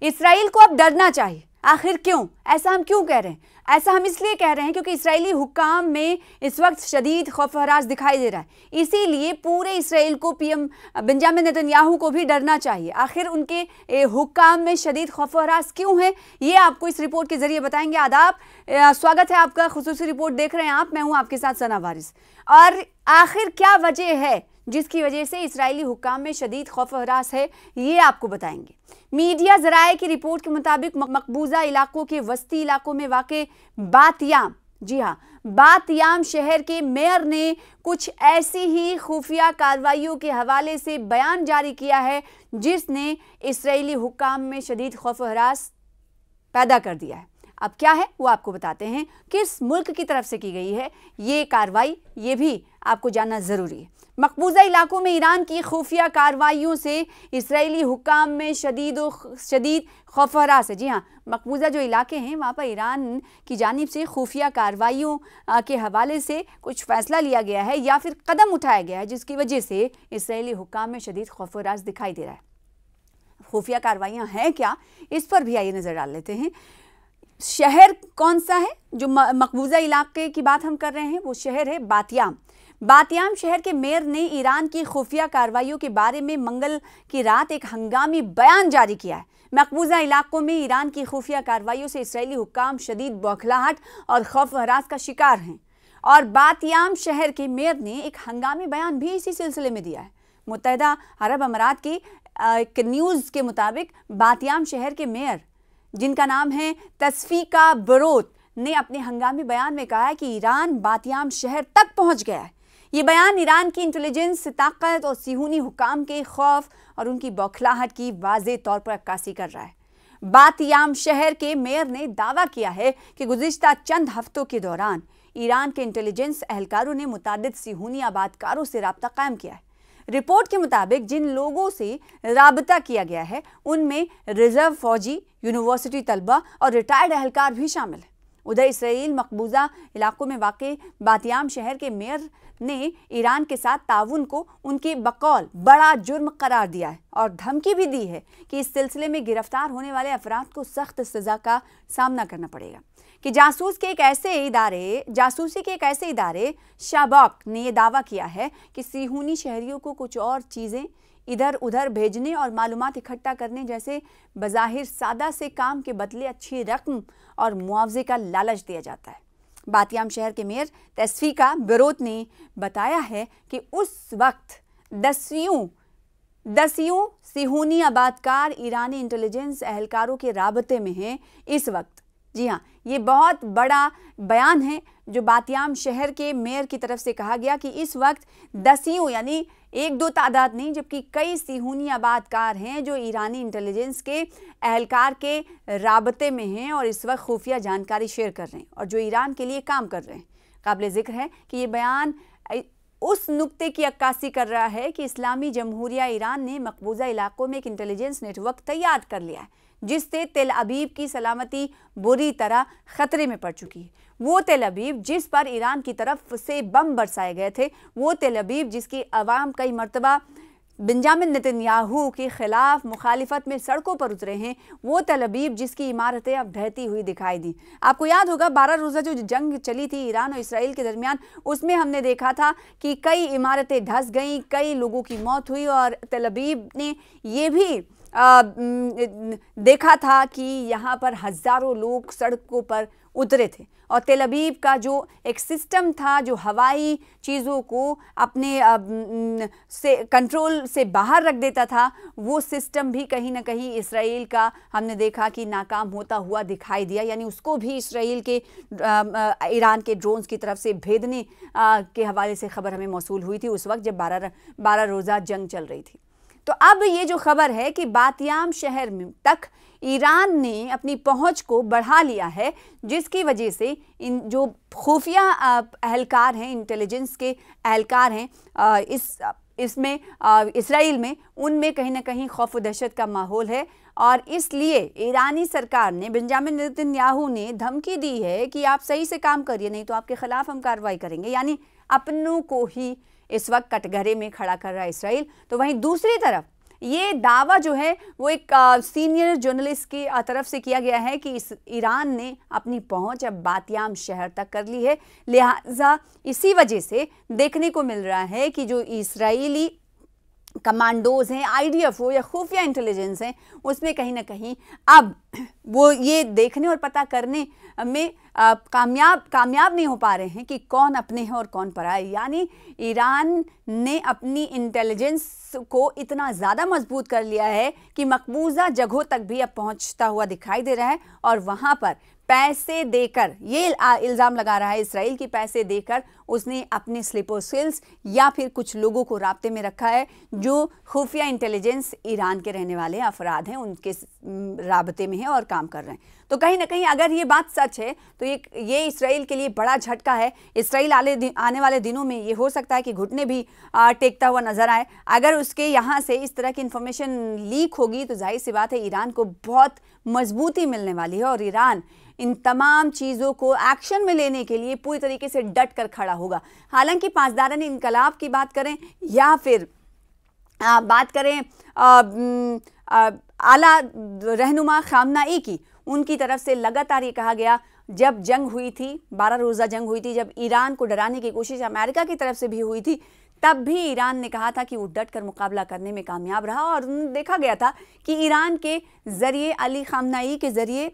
Israel को अब डरना चाहिए। आखिर क्यों? ऐसा हम क्यों कह रहे हैं? ऐसा हम इसलिए कह रहे हैं क्योंकि इस्राएली हुक्काम में इस वक्त शदीद खौफ हरास दिखाई दे रहा है। इसीलिए पूरे इसराइल को पीएम बेंजामिन नेतन्याहू को भी डरना चाहिए। आखिर उनके हुक्काम में शदीद खौफ हरास क्यों है, ये आपको इस रिपोर्ट के जरिए बताएंगे। आदाब, स्वागत है आपका, खुसूसी रिपोर्ट देख रहे हैं आप। मैं हूं आपके साथ सना वारिस। और आखिर क्या वजह है जिसकी वजह से इस्राएली हुक्काम में शदीद खौफ हरास है, ये आपको बताएंगे। मीडिया ज़राए की रिपोर्ट के मुताबिक मकबूजा इलाकों के वस्ती इलाकों में वाक़े बातयाम, जी हाँ, बातयाम शहर के मेयर ने कुछ ऐसी ही खुफिया कार्रवाइयों के हवाले से बयान जारी किया है जिसने इस्राएली हुक्काम में शदीद खौफ हरास पैदा कर दिया है। अब क्या है वो आपको बताते हैं। किस मुल्क की तरफ से की गई है ये कार्रवाई, ये भी आपको जानना ज़रूरी है। मकबूजा इलाकों में ईरान की खुफिया कार्रवाइयों से इस्राएली हुक्काम में शदीद खौफ हरास है। जी हाँ, मकबूजा जो इलाके हैं वहाँ पर ईरान की जानिब से खुफिया कार्रवाइयों के हवाले से कुछ फ़ैसला लिया गया है या फिर कदम उठाया गया है जिसकी वजह से इस्राएली हुक्काम में शदीद खौफ हरास दिखाई दे रहा है। खुफिया कार्रवाइयाँ हैं क्या, इस पर भी आइए नज़र डाल लेते हैं। शहर कौन सा है जो मकबूजा इलाके की बात हम कर रहे हैं? वो शहर है बातयाम। बातयाम शहर के मेयर ने ईरान की खुफिया कार्रवाइयों के बारे में मंगल की रात एक हंगामी बयान जारी किया है। मकबूजा इलाकों में ईरान की खुफिया कार्रवाइयों से इस्राएली हुक्काम शदीद बौखलाहट और खौफ हरास का शिकार हैं। और बातयाम शहर के मेयर ने एक हंगामी बयान भी इसी सिलसिले में दिया है। मुत्तहिदा अरब अमारात की एक न्यूज़ के मुताबिक बातयाम शहर के मेयर, जिनका नाम है तस्फीका बरोत, ने अपने हंगामी बयान में कहा है कि ईरान बातयाम शहर तक पहुंच गया है। ये बयान ईरान की इंटेलिजेंस ताकत और सिहूनी हुक्काम के खौफ और उनकी बौखलाहट की वाज़े तौर पर अक्कासी कर रहा है। बातयाम शहर के मेयर ने दावा किया है कि गुज़िश्ता चंद हफ्तों के दौरान ईरान के इंटेलिजेंस एहलकारों ने मुतादिद सिहूनी आबादकारों से राब्ता कायम किया है। रिपोर्ट के मुताबिक जिन लोगों से राबता किया गया है उनमें रिजर्व फौजी, यूनिवर्सिटी तलबा और रिटायर्ड एहलकार भी शामिल हैं। उधर इसराइल मकबूजा इलाकों में वाक़े बातयाम शहर के मेयर ने ईरान के साथ ताउन को उनके बकौल बड़ा जुर्म करार दिया है और धमकी भी दी है कि इस सिलसिले में गिरफ्तार होने वाले अफराद को सख्त सज़ा का सामना करना पड़ेगा। कि जासूसी के एक ऐसे इदारे शाबाक ने यह दावा किया है कि सिहूनी शहरियों को कुछ और चीज़ें इधर उधर भेजने और मालूमात इकट्ठा करने जैसे बज़ाहिर सादा से काम के बदले अच्छी रकम और मुआवजे का लालच दिया जाता है। बातयाम शहर के मेयर तस्फीका बरोत ने बताया है कि उस वक्त दसियों सिहूनी आबादकार ईरानी इंटेलिजेंस एहलकारों के राबते में हैं इस वक्त। जी हाँ, ये बहुत बड़ा बयान है जो बातयाम शहर के मेयर की तरफ से कहा गया कि इस वक्त दसियों, यानी एक दो तादाद नहीं, जबकि कई सिहूनी आबादकार हैं जो ईरानी इंटेलिजेंस के एहलकार के राबते में हैं और इस वक्त खुफिया जानकारी शेयर कर रहे हैं और जो ईरान के लिए काम कर रहे हैं। काबिल ज़िक्र है कि ये बयान उस नुक्ते की अक्कासी कर रहा है कि इस्लामी जमहूरिया ईरान ने मकबूजा इलाकों में एक इंटेलिजेंस नेटवर्क तैयार कर लिया है जिससे तेल अबीब की सलामती बुरी तरह खतरे में पड़ चुकी है। वो तेल अबीब जिस पर ईरान की तरफ से बम बरसाए गए थे, वो तेल अबीब जिसकी अवाम कई मरतबा बेंजामिन नेतन्याहू के खिलाफ मुखालिफत में सड़कों पर उतरे हैं, वो तेल अबीब जिसकी इमारतें अब ढहती हुई दिखाई दी। आपको याद होगा 12 रोज़ा जो जंग चली थी ईरान और इसराइल के दरमियान, उसमें हमने देखा था कि कई इमारतें धंस गईं, कई लोगों की मौत हुई और तेल अबीब ने ये भी देखा था कि यहाँ पर हज़ारों लोग सड़कों पर उतरे थे और तेल अबीब का जो एक सिस्टम था जो हवाई चीज़ों को अपने से कंट्रोल से बाहर रख देता था, वो सिस्टम भी कहीं ना कहीं इसराइल का हमने देखा कि नाकाम होता हुआ दिखाई दिया। यानी उसको भी इसराइल के ईरान के ड्रोन्स की तरफ से भेदने के हवाले से खबर हमें मौसूल हुई थी उस वक्त जब 12 रोज़ा जंग चल रही थी। तो अब ये जो खबर है कि बातयाम शहर में तक ईरान ने अपनी पहुंच को बढ़ा लिया है, जिसकी वजह से इन जो खुफिया एहलकार हैं, इंटेलिजेंस के एहलकार हैं इसमें इसराइल में, उनमें कहीं ना कहीं खौफ व दहशत का माहौल है। और इसलिए ईरानी सरकार ने, बेंजामिन नेतन्याहू ने धमकी दी है कि आप सही से काम करिए, नहीं तो आपके खिलाफ हम कार्रवाई करेंगे। यानी अपनों को ही इस वक्त कटघरे में खड़ा कर रहा है इसराइल। तो वहीं दूसरी तरफ ये दावा जो है वो एक सीनियर जर्नलिस्ट की तरफ से किया गया है कि ईरान ने अपनी पहुंच अब बातियाम शहर तक कर ली है, लिहाजा इसी वजह से देखने को मिल रहा है कि जो इस्राएली कमांडोज हैं, आईडीएफ हो या खुफिया इंटेलिजेंस हैं, उसमें कहीं ना कहीं अब वो ये देखने और पता करने में कामयाब नहीं हो पा रहे हैं कि कौन अपने हैं और कौन पराए। यानी ईरान ने अपनी इंटेलिजेंस को इतना ज़्यादा मजबूत कर लिया है कि मकबूजा जगहों तक भी अब पहुंचता हुआ दिखाई दे रहा है और वहां पर पैसे देकर, ये इल्ज़ाम लगा रहा है इसराइल की पैसे देकर उसने अपने स्लीपर सेल्स या फिर कुछ लोगों को राब्ते में रखा है जो खुफिया इंटेलिजेंस ईरान के रहने वाले अफराद हैं, उनके राब्ते में हैं और काम कर रहे हैं। तो कहीं ना कहीं अगर ये बात सच है तो ये इसराइल के लिए बड़ा झटका है। इसराइल आने वाले दिनों में ये हो सकता है कि घुटने भी टेकता हुआ नजर आए। अगर उसके यहाँ से इस तरह की इंफॉर्मेशन लीक होगी तो जाहिर सी बात है ईरान को बहुत मजबूती मिलने वाली है और ईरान इन तमाम चीज़ों को एक्शन में लेने के लिए पूरी तरीके से डट कर खड़ा होगा। हालांकि पासदारान इनकलाब की बात करें या फिर बात करें आला रहनुमा खामनाई की, उनकी तरफ से लगातार ये कहा गया, जब जंग हुई थी, 12 रोज़ा जंग हुई थी, जब ईरान को डराने की कोशिश अमेरिका की तरफ से भी हुई थी, तब भी ईरान ने कहा था कि वो डट कर मुकाबला करने में कामयाब रहा और देखा गया था कि ईरान के ज़रिए, अली खामनाई के ज़रिए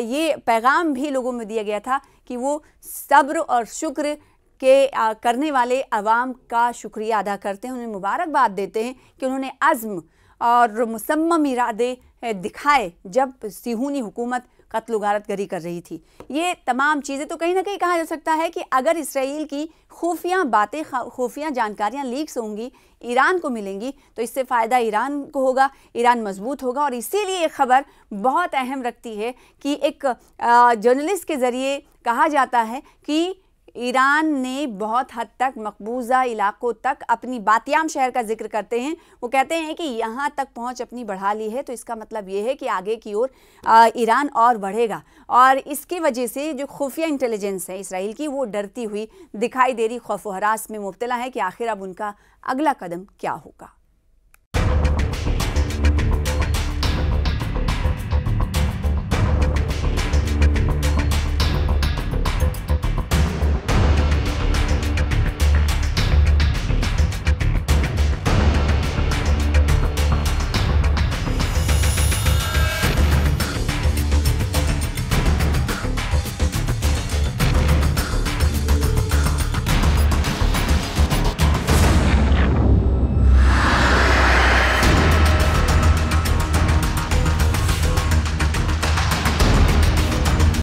ये पैगाम भी लोगों में दिया गया था कि वो सब्र और शुक्र के करने वाले अवाम का शुक्रिया अदा करते हैं, उन्हें मुबारकबाद देते हैं कि उन्होंने अज़्म और मुसम्मम इरादे दिखाए जब सिहूनी हुकूमत कत्ल गारत गरी कर रही थी। ये तमाम चीज़ें तो कहीं ना कहीं कहा जा सकता है कि अगर इसराइल की खुफिया बातें, खुफिया जानकारियाँ लीक्स होंगी, ईरान को मिलेंगी तो इससे फ़ायदा ईरान को होगा, ईरान मजबूत होगा। और इसीलिए ये खबर बहुत अहम रखती है कि एक जर्नलिस्ट के ज़रिए कहा जाता है कि ईरान ने बहुत हद तक मकबूजा इलाकों तक, अपनी बातियाम शहर का जिक्र करते हैं, वो कहते हैं कि यहाँ तक पहुँच अपनी बढ़ा ली है। तो इसका मतलब ये है कि आगे की ओर ईरान और बढ़ेगा और इसकी वजह से जो खुफिया इंटेलिजेंस है इसराइल की, वो डरती हुई दिखाई दे रही, खौफ व हरास में मुब्तला है कि आखिर अब उनका अगला कदम क्या होगा।